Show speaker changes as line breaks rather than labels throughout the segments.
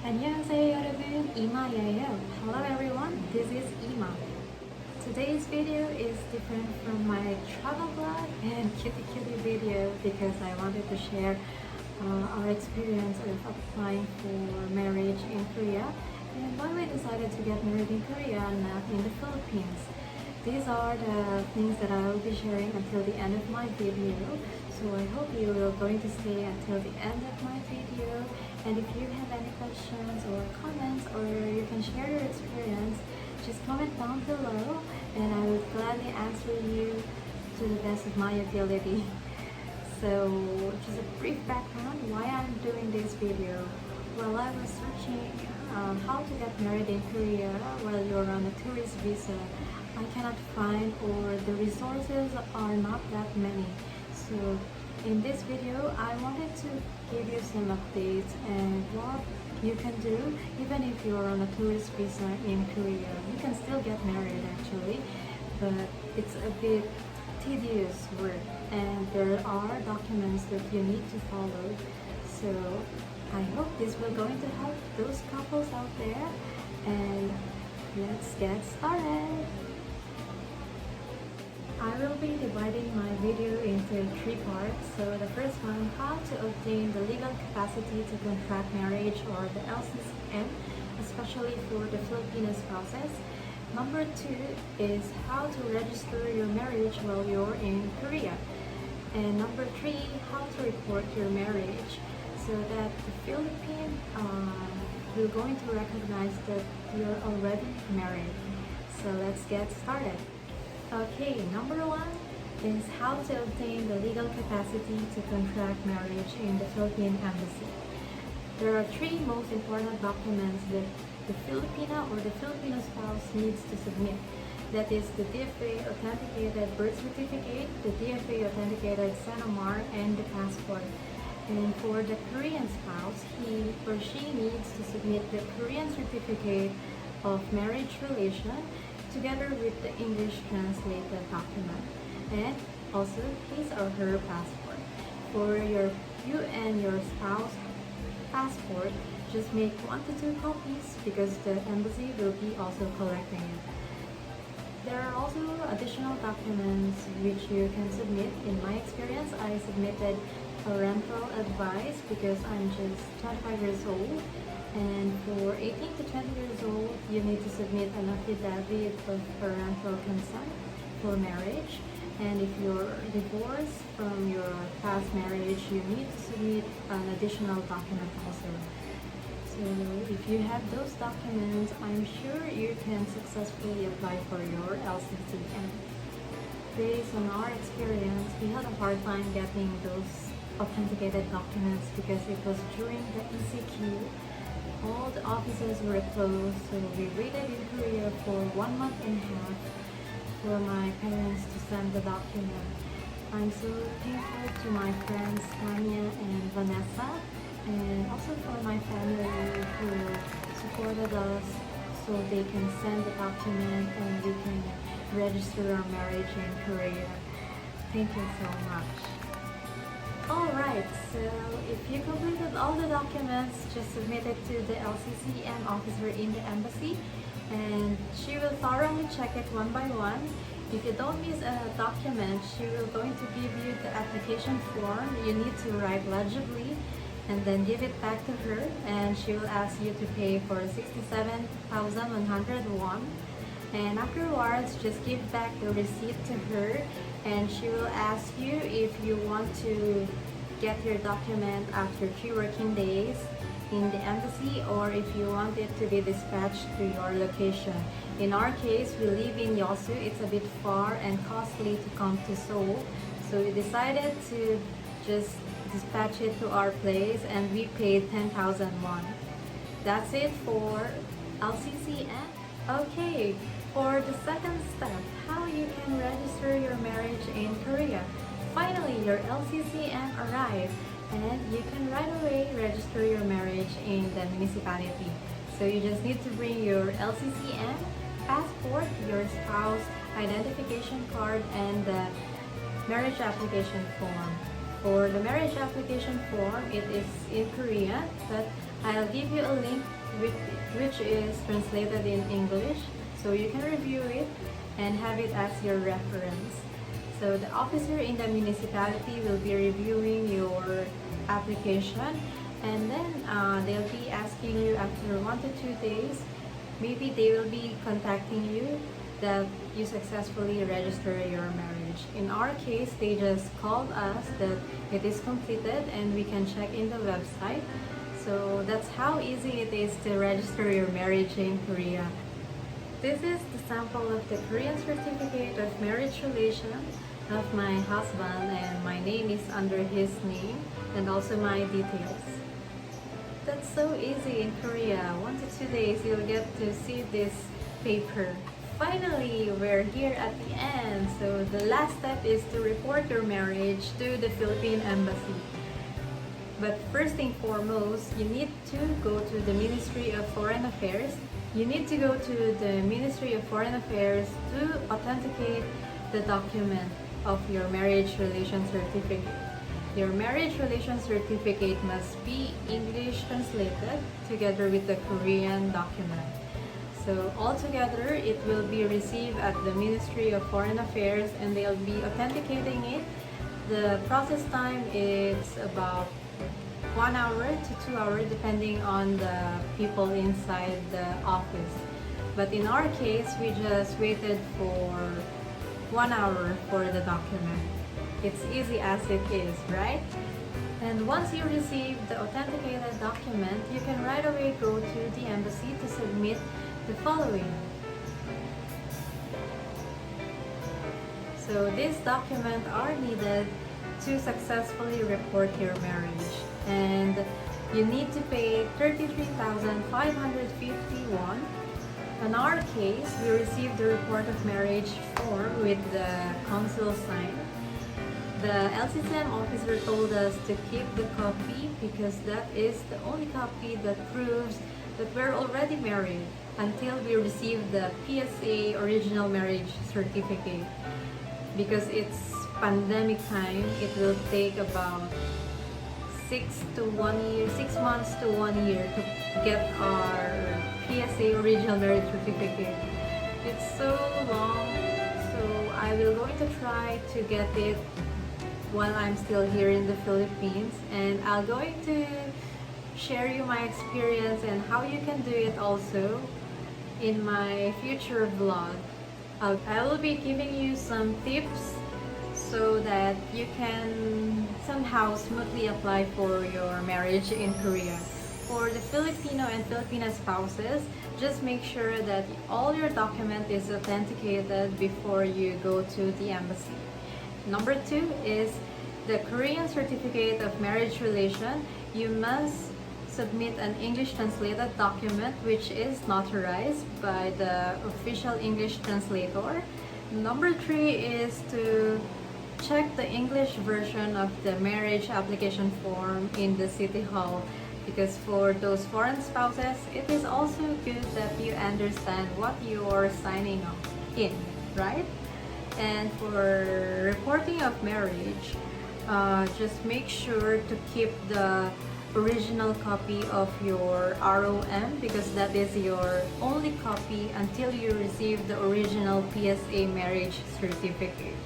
안녕하세요 여러분, 이마예요. Hello everyone, this is Ima. Today's video is different from my travel vlog and cutie video because I wanted to share our experience of applying for marriage in Korea and why we decided to get married in Korea and not in the Philippines. These are the things that I will be sharing until the end of my video. So I hope you are going to stay until the end of my video. And if you have any questions or comments or you can share your experience, just comment down below and I will gladly answer you to the best of my ability. So just a brief background why I'm doing this video. While I was searching how to get married in Korea while you're on a tourist visa, I cannot find or the resources are not that many. So in this video, I wanted to give you some updates and what you can do even if you're on a tourist visa in Korea. You can still get married actually, but it's a bit tedious work and there are documents that you need to follow. So I hope this will going to help those couples out there and let's get started. I will be dividing my video into 3 parts. So the first one, how to obtain the legal capacity to contract marriage or the LCCM, especially for the Filipino spouses. Number 2 is how to register your marriage while you're in Korea. And number 3, how to report your marriage so that the Philippine will going to recognize that you're already married. So let's get started. Okay, number 1 is how to obtain the legal capacity to contract marriage in the Philippine Embassy. There are 3 most important documents that the Filipina or the Filipino spouse needs to submit. That is the DFA authenticated birth certificate, the DFA authenticated SNMR, and the passport. And for the Korean spouse, he or she needs to submit the Korean certificate of marriage relation together with the English translated document and also his or her passport. For you and your spouse passport, just make 1 to 2 copies because the embassy will be also collecting it. There are also additional documents which you can submit. In my experience, I submitted parental advice because I'm just 25 years old. And for 18 to 20 years old, you need to submit an affidavit of parental consent for marriage. And if you're divorced from your past marriage, you need to submit an additional document also. So if you have those documents, I'm sure you can successfully apply for your LCCM. Based on our experience, we had a hard time getting those authenticated documents because it was during the ECQ. All the offices were closed, so we waited in Korea for 1 month and a half for my parents to send the document. I'm so thankful to my friends Tanya and Vanessa, and also for my family who supported us so they can send the document and we can register our marriage in Korea. Thank you so much. Alright, so if you completed all the documents, just submit it to the LCCM officer in the embassy and she will thoroughly check it 1 by 1. If you don't miss a document, she will going to give you the application form. You need to write legibly and then give it back to her and she will ask you to pay for 67,100 won. And afterwards, just give back the receipt to her and she will ask you if you want to get your document after 3 working days in the embassy or if you want it to be dispatched to your location. In our case, we live in Yeosu. It's a bit far and costly to come to Seoul. So we decided to just dispatch it to our place and we paid 10,000 won. That's it for LCCM. Okay, for the second step, how you can register your marriage in Korea. Finally, your LCCM arrived and you can right away register your marriage in the municipality. So you just need to bring your LCCM, passport, your spouse identification card, and the marriage application form. For the marriage application form, it is in Korean, but I'll give you a link which is translated in English, so you can review it and have it as your reference. So the officer in the municipality will be reviewing your application, and then they'll be asking you after 1 to 2 days. Maybe they will be contacting you that you successfully register your marriage. In our case, they just called us that it is completed and we can check in the website. So that's how easy it is to register your marriage in Korea. This is the sample of the Korean certificate of marriage relation of my husband, and my name is under his name and also my details. That's so easy in Korea. 1 to 2 days you'll get to see this paper. Finally, we're here at the end. So the last step is to report your marriage to the Philippine Embassy. But first thing foremost, you need to go to the Ministry of Foreign Affairs. You need to go to the Ministry of Foreign Affairs to authenticate the document of your marriage relation certificate. Your marriage relation certificate must be English translated together with the Korean document. So altogether, it will be received at the Ministry of Foreign Affairs and they'll be authenticating it. The process time is about 1 hour to 2 hours depending on the people inside the office. But in our case, we just waited for 1 hour for the document. It's easy as it is, right? And once you receive the authenticated document, you can right away go to the embassy to submit the following. So these documents are needed to successfully report your marriage, and you need to pay 33,551. In our case, we received the report of marriage form with the consul sign. The LCCM officer told us to keep the copy because that is the only copy that proves that we're already married until we receive the PSA original marriage certificate. Because it's pandemic time, it will take about 6 months to 1 year to get our PSA original marriage certificate. It's so long, so I will going to try to get it while I'm still here in the Philippines, and I'll going to share you my experience and how you can do it also in my future vlog. I will be giving you some tips so that you can somehow smoothly apply for your marriage in Korea. For the Filipino and Filipina spouses, just make sure that all your document is authenticated before you go to the embassy. Number 2 is the Korean certificate of marriage relation. You must submit an English translated document which is notarized by the official English translator. Number 3 is to check the English version of the marriage application form in the City Hall, because for those foreign spouses, it is also good that you understand what you are signing up in, right? And for reporting of marriage, just make sure to keep the original copy of your ROM, because that is your only copy until you receive the original PSA marriage certificate.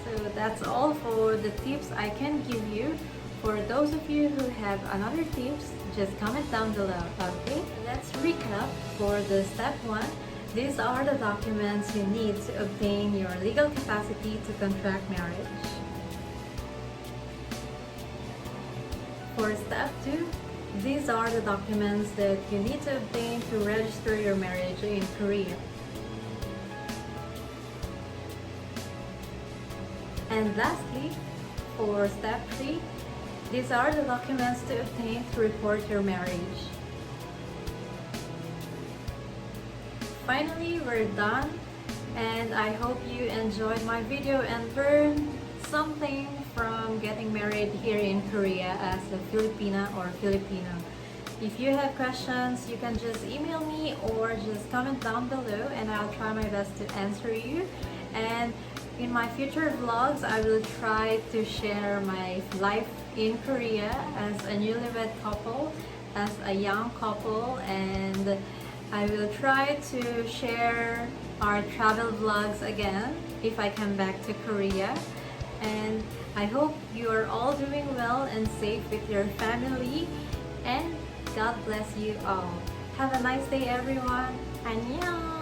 So that's all for the tips I can give you. For those of you who have another tips, just comment down below, okay? Let's recap for the step 1. These are the documents you need to obtain your legal capacity to contract marriage. For step 2, these are the documents that you need to obtain to register your marriage in Korea. And lastly, for step 3, these are the documents to obtain to report your marriage. Finally, we're done, and I hope you enjoyed my video and learned something from getting married here in Korea as a Filipina or Filipino. If you have questions, you can just email me or just comment down below and I'll try my best to answer you. And in my future vlogs, I will try to share my life in Korea as a newlywed couple as a young couple, and I will try to share our travel vlogs again if I come back to Korea. And I hope you are all doing well and safe with your family, and God bless you all. Have a nice day everyone. 안녕!